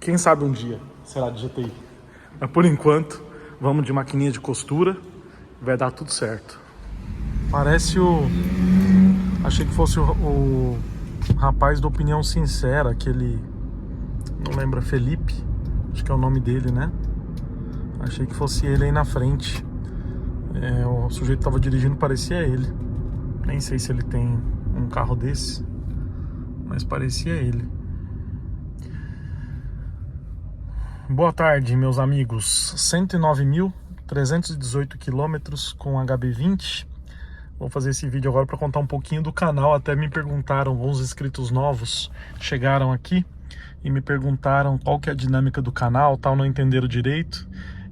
quem sabe um dia será de GTI. Mas por enquanto, vamos de maquininha de costura. Vai dar tudo certo. Parece achei que fosse o rapaz do Opinião Sincera, aquele... Não lembra, Felipe? Acho que é o nome dele, né? Achei que fosse ele aí na frente. O sujeito que tava dirigindo parecia ele. Nem sei se ele tem um carro desse, mas parecia ele. Boa tarde, meus amigos. 109.318 quilômetros com HB20. Vou fazer esse vídeo agora para contar um pouquinho do canal. Até me perguntaram, alguns inscritos novos chegaram aqui e me perguntaram qual que é a dinâmica do canal, tal, não entenderam direito.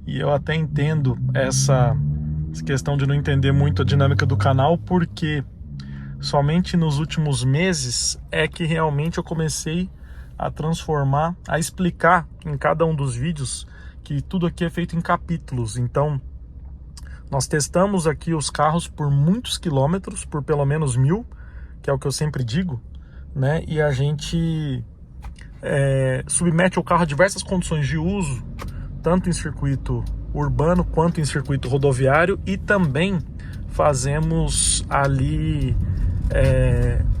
E eu até entendo essa questão de não entender muito a dinâmica do canal, porque somente nos últimos meses é que realmente eu comecei a transformar, a explicar em cada um dos vídeos que tudo aqui é feito em capítulos. Então, nós testamos aqui os carros por muitos quilômetros, por pelo menos 1000, que é o que eu sempre digo, né? E a gente submete o carro a diversas condições de uso, tanto em circuito urbano quanto em circuito rodoviário, e também fazemos ali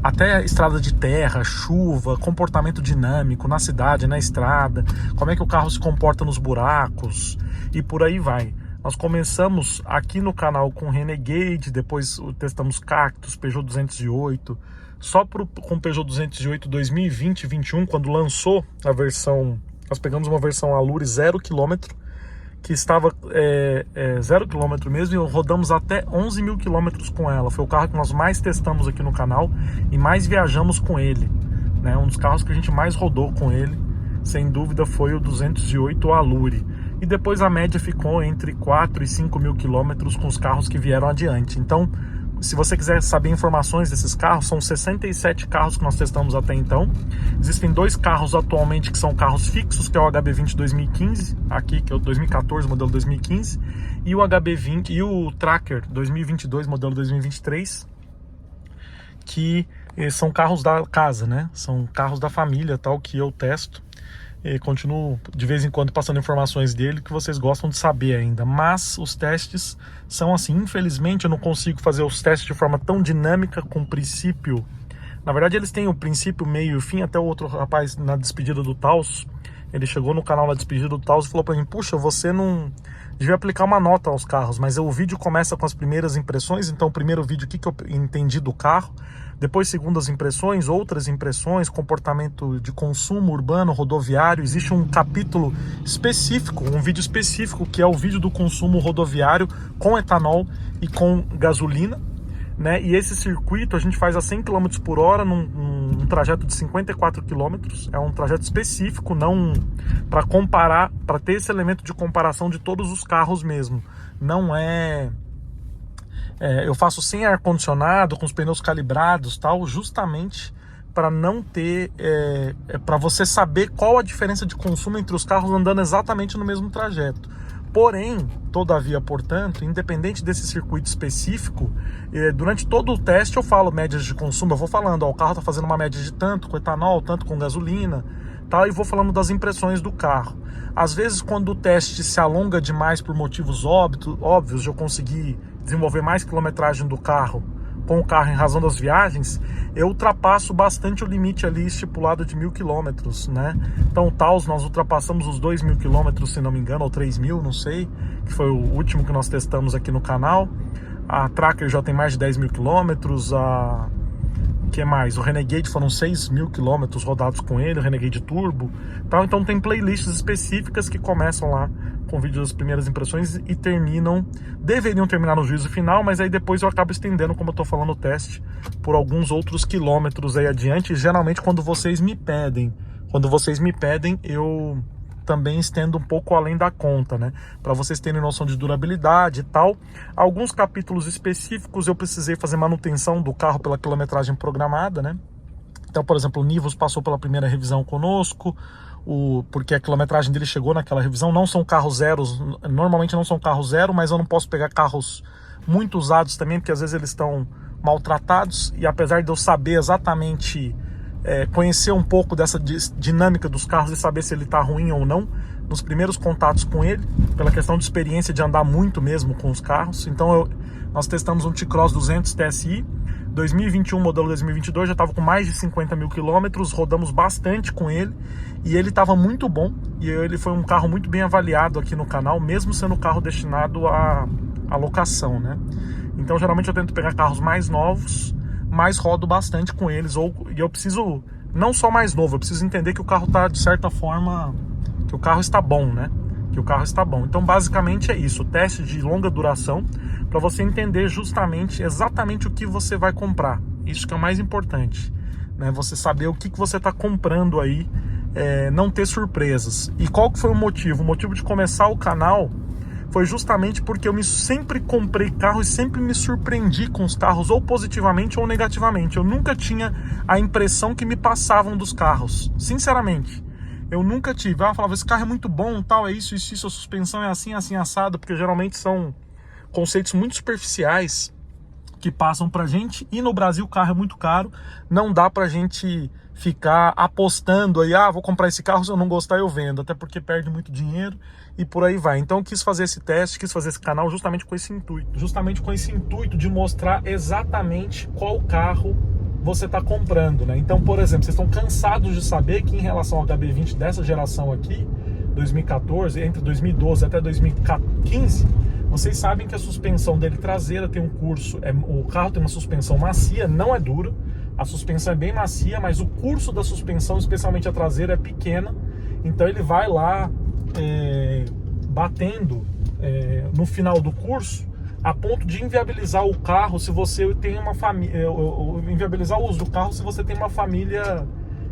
até estrada de terra, chuva, comportamento dinâmico na cidade, na estrada, como é que o carro se comporta nos buracos e por aí vai. Nós começamos aqui no canal com Renegade, depois testamos Cactus, Peugeot 208, só com Peugeot 208 2020 e 2021, quando lançou a versão, nós pegamos uma versão Allure 0 km, que estava 0 km mesmo, e rodamos até 11.000 km com ela. Foi o carro que nós mais testamos aqui no canal e mais viajamos com ele, né? Um dos carros que a gente mais rodou com ele, sem dúvida, foi o 208 Allure. E depois a média ficou entre 4 e 5.000 km com os carros que vieram adiante. Então, se você quiser saber informações desses carros, são 67 carros que nós testamos até então. Existem 2 carros atualmente que são carros fixos, que é o HB20 2015, aqui, que é o 2014, modelo 2015, e o HB20 e o Tracker 2022, modelo 2023, que são carros da casa, né? São carros da família, tal, que eu testo. E continuo de vez em quando passando informações dele que vocês gostam de saber ainda. Mas os testes são assim. Infelizmente eu não consigo fazer os testes de forma tão dinâmica, com princípio. Na verdade eles têm o princípio, meio e o fim. Até o outro rapaz na despedida do Taos, ele chegou no canal na despedida do Taos e falou para mim: puxa, você não devia aplicar uma nota aos carros. Mas o vídeo começa com as primeiras impressões. Então o primeiro vídeo, o que eu entendi do carro. Depois, segundas impressões, outras impressões, comportamento de consumo urbano, rodoviário. Existe um capítulo específico, um vídeo específico, que é o vídeo do consumo rodoviário com etanol e com gasolina, né? E esse circuito a gente faz a 100 km por hora num trajeto de 54 km. É um trajeto específico, não para comparar, para ter esse elemento de comparação de todos os carros mesmo. Não é... eu faço sem ar-condicionado, com os pneus calibrados, tal, justamente para não ter, para você saber qual a diferença de consumo entre os carros andando exatamente no mesmo trajeto. Porém, todavia, portanto, independente desse circuito específico, durante todo o teste eu falo médias de consumo, eu vou falando, ó, o carro está fazendo uma média de tanto com etanol, tanto com gasolina, tal, e vou falando das impressões do carro. Às vezes, quando o teste se alonga demais por motivos óbvios, de eu conseguir desenvolver mais quilometragem do carro com o carro em razão das viagens, eu ultrapasso bastante o limite ali estipulado de 1.000 km, né? Então o Taos nós ultrapassamos os 2.000 km, se não me engano, ou 3.000, não sei, que foi o último que nós testamos aqui no canal. A Tracker já tem mais de 10.000 km, que mais? O Renegade foram 6.000 km rodados com ele, o Renegade Turbo, tal. Então tem playlists específicas que começam lá com vídeos das primeiras impressões e deveriam terminar no juízo final, mas aí depois eu acabo estendendo, como eu tô falando, o teste por alguns outros quilômetros aí adiante. Geralmente quando vocês me pedem, eu também estendo um pouco além da conta, né? Para vocês terem noção de durabilidade e tal. Alguns capítulos específicos eu precisei fazer manutenção do carro pela quilometragem programada, né? Então, por exemplo, o Nivus passou pela primeira revisão conosco, porque a quilometragem dele chegou naquela revisão. Não são carros zeros, normalmente não são carros zero, mas eu não posso pegar carros muito usados também, porque às vezes eles estão maltratados, e apesar de eu saber exatamente conhecer um pouco dessa dinâmica dos carros e saber se ele está ruim ou não, nos primeiros contatos com ele, pela questão de experiência de andar muito mesmo com os carros. Então nós testamos um T-Cross 200 TSI, 2021, modelo 2022, já estava com mais de 50 mil quilômetros, rodamos bastante com ele, e ele estava muito bom, e ele foi um carro muito bem avaliado aqui no canal, mesmo sendo um carro destinado à locação, né? Então geralmente eu tento pegar carros mais novos, mas rodo bastante com eles, e eu preciso, não só mais novo, eu preciso entender que o carro está, de certa forma, que o carro está bom, né? Que o carro está bom. Então basicamente é isso, teste de longa duração, para você entender exatamente o que você vai comprar. Isso que é o mais importante, né? Você saber o que você está comprando aí, não ter surpresas. E qual que foi o motivo? O motivo de começar o canal foi justamente porque eu sempre comprei carro e sempre me surpreendi com os carros, ou positivamente ou negativamente. Eu nunca tinha a impressão que me passavam dos carros, sinceramente. Eu nunca tive, falava, esse carro é muito bom, tal, é isso, a suspensão é assim, assim, assado, porque geralmente são conceitos muito superficiais que passam pra gente, e no Brasil o carro é muito caro, não dá pra gente ficar apostando aí, vou comprar esse carro, se eu não gostar eu vendo, até porque perde muito dinheiro e por aí vai. Então eu quis fazer esse teste, quis fazer esse canal justamente com esse intuito de mostrar exatamente qual carro você está comprando, né? Então, por exemplo, vocês estão cansados de saber que em relação ao HB20 dessa geração aqui, 2014, entre 2012 até 2015, vocês sabem que a suspensão dele traseira tem um curso, o carro tem uma suspensão macia, não é dura, a suspensão é bem macia, mas o curso da suspensão, especialmente a traseira, é pequena, então ele vai lá batendo no final do curso, a ponto de inviabilizar o carro se você tem uma família, inviabilizar o uso do carro se você tem uma família,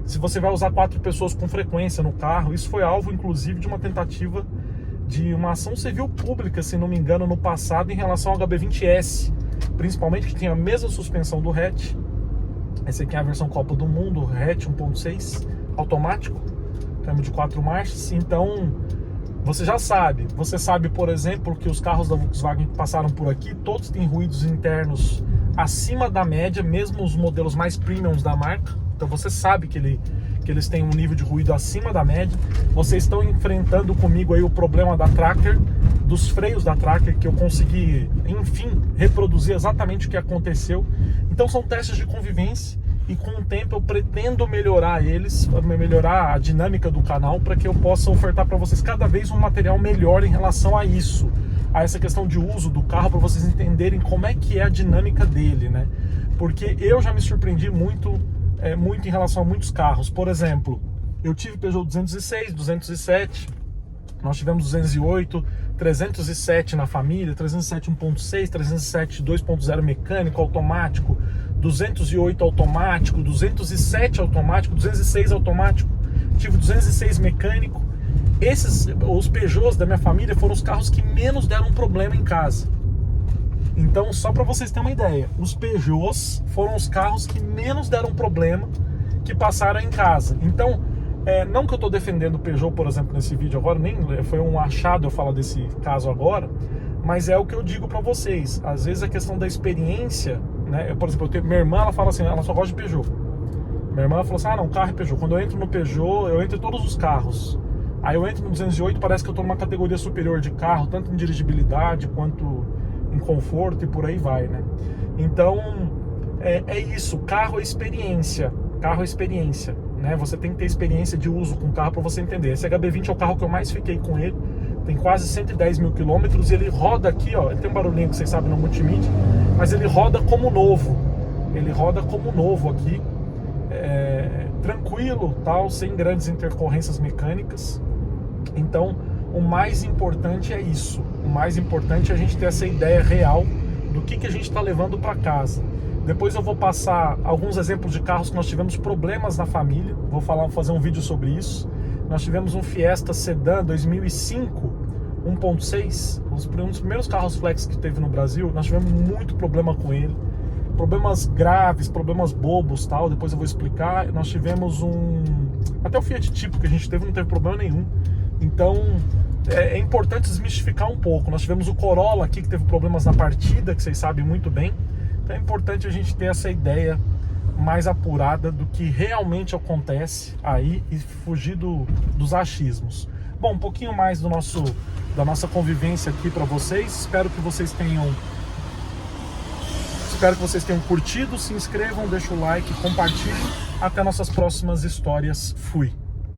se você vai usar 4 pessoas com frequência no carro. Isso foi alvo, inclusive, de uma tentativa de uma ação civil pública, se não me engano, no passado, em relação ao HB20S, principalmente, que tinha a mesma suspensão do hatch. Essa aqui é a versão Copa do Mundo, hatch 1.6, automático, câmbio de 4 marchas. Então, você sabe, por exemplo, que os carros da Volkswagen que passaram por aqui, todos têm ruídos internos acima da média, mesmo os modelos mais premiums da marca. Então você sabe que eles têm um nível de ruído acima da média. Vocês estão enfrentando comigo aí o problema da Tracker, dos freios da Tracker, que eu consegui, enfim, reproduzir exatamente o que aconteceu. Então são testes de convivência, e com o tempo eu pretendo melhorar a dinâmica do canal, para que eu possa ofertar para vocês cada vez um material melhor em relação a isso, a essa questão de uso do carro, para vocês entenderem como é que é a dinâmica dele, né? Porque eu já me surpreendi muito em relação a muitos carros. Por exemplo, eu tive Peugeot 206, 207, nós tivemos 208, 307 na família, 307 1.6, 307 2.0 mecânico, automático, 208 automático, 207 automático, 206 automático, tive 206 mecânico. Os Peugeots da minha família foram os carros que menos deram problema em casa. Então, só para vocês terem uma ideia, os Peugeots foram os carros que menos deram problema, que passaram em casa. Então, não que eu estou defendendo o Peugeot, por exemplo, nesse vídeo agora, nem foi um achado eu falar desse caso agora, mas é o que eu digo para vocês. Às vezes a questão da experiência, né? Por exemplo, minha irmã, ela fala assim, ela só gosta de Peugeot. Minha irmã falou assim, não, carro é Peugeot. Quando eu entro no Peugeot, eu entro em todos os carros. Aí eu entro no 208, parece que eu estou numa categoria superior de carro, tanto em dirigibilidade quanto em conforto e por aí vai, né? Então, é isso, carro é experiência, né? Você tem que ter experiência de uso com o carro para você entender. Esse HB20 é o carro que eu mais fiquei com ele, tem quase 110 mil quilômetros, e ele roda aqui, ó, ele tem um barulhinho que vocês sabem no multimídia, mas ele roda como novo, aqui, tranquilo, tal, sem grandes intercorrências mecânicas. Então, o mais importante é isso, o mais importante é a gente ter essa ideia real do que a gente está levando para casa. Depois eu vou passar alguns exemplos de carros que nós tivemos problemas na família, vou fazer um vídeo sobre isso. Nós tivemos um Fiesta Sedan 2005, 1.6, um dos primeiros carros flex que teve no Brasil. Nós tivemos muito problema com ele, problemas graves, problemas bobos, tal, depois eu vou explicar. Nós tivemos até o Fiat Tipo que a gente teve, não teve problema nenhum. Então é importante desmistificar um pouco. Nós tivemos o Corolla aqui que teve problemas na partida, que vocês sabem muito bem. Então é importante a gente ter essa ideia mais apurada do que realmente acontece aí e fugir dos achismos. Bom, um pouquinho mais da nossa convivência aqui para vocês. Espero que vocês tenham curtido. Se inscrevam, deixem o like, compartilhem. Até nossas próximas histórias. Fui!